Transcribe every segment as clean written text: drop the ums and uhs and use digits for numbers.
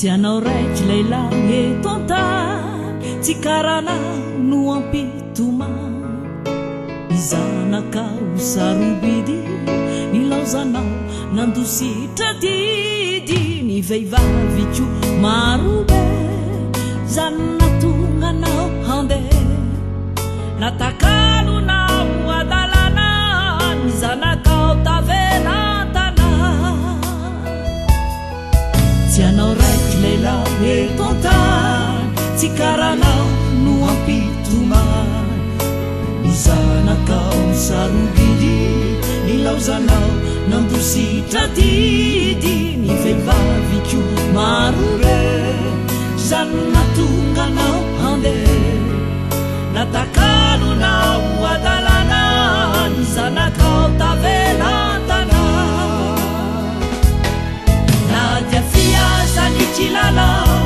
Tianao raiky lehilahy eto an-tany, tsy karanao no ampitomany. Izanakao sarobidy, nilaozanao nandositra didy. Ny vehivavy ko marobe, zany natonganao handeha. Natakalonao adalana, ny zanakao tavelantana. Tianao raiky lehilahy eto an-tany, tsy karanao no ampitomany. Ny zanakao sarobidy, nilaozanao nandositra didy. Ny vehivavy ko marobe, zany natonganao handeha. Natakalonao adalana, ny zanakao tavelantana. Nadia fiasa ny kilalao,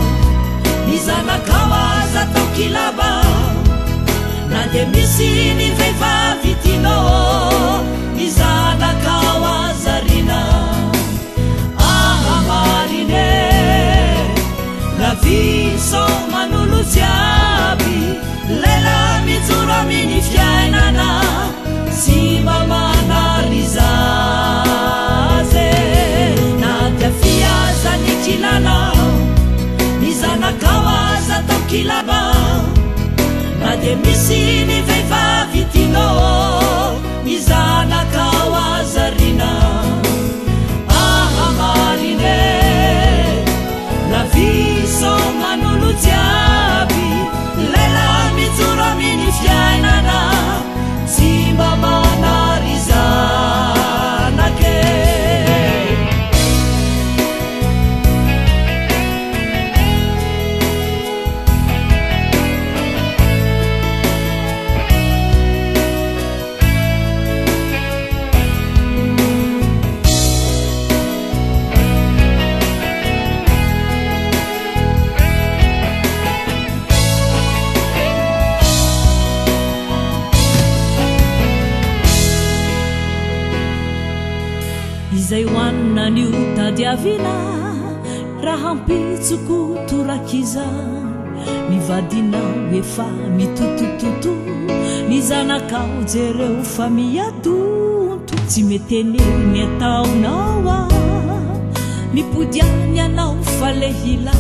ny zanakao aza tao kilabao. Na dia misy ny vehivavy tinao, ny zanakao azarina. Marine la vie sans manolo jiaby, lela mijoro amin'ny fiainana, sy mamana rizazy. Na dia fiaza ny kilalao, ny zanakao aza tao kilabao. Na dia misy ny vehivavy tinao, ny zanakao azarina. Marine la vie sans manolo jiaby, lela mijoro amin'ny fiainana, tsy mba manarizanake. Izay hoanina nio tadiavina, raha ampitsoko torakiza. Mivadinao efa mitotototo, ny zanakao jereo fa miadonto. Tsy meteneny ataonao mipodiany anao fa lehila.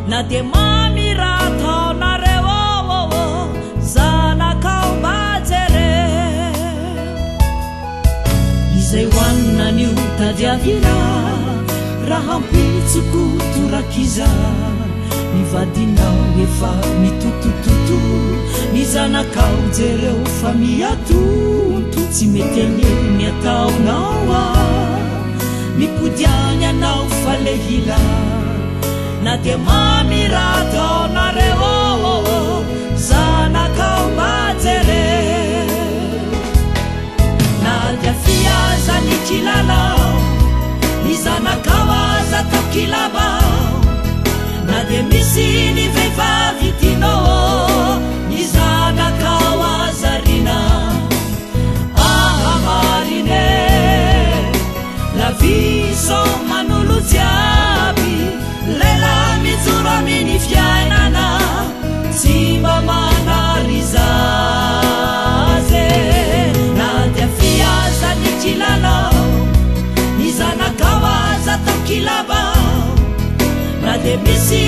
Na dia mamiratonareo zanakao bajereo. Izay hoanina nio tadiavina, raha ampitsoko torakiza. Mivadinao efa mitotototo, ny zanakao jereo fa miadonto. Tsy meteneny ataonao mipodiany anao fa lehila. Na dia mamiratonareo zanakao bajereo. Na dia fiaza ny kilalao, ny zanakao aza tao kilabao. Na dia misy ny vehivavy tinao, ny zanakao azarina. Marine la vie sans manolo jiaby, lela mijoro amin'ny fiainana, tsy mba manarizazy. Na dia fiaza ny kilalao, ny zanakao aza tao kilabao. Na dia misy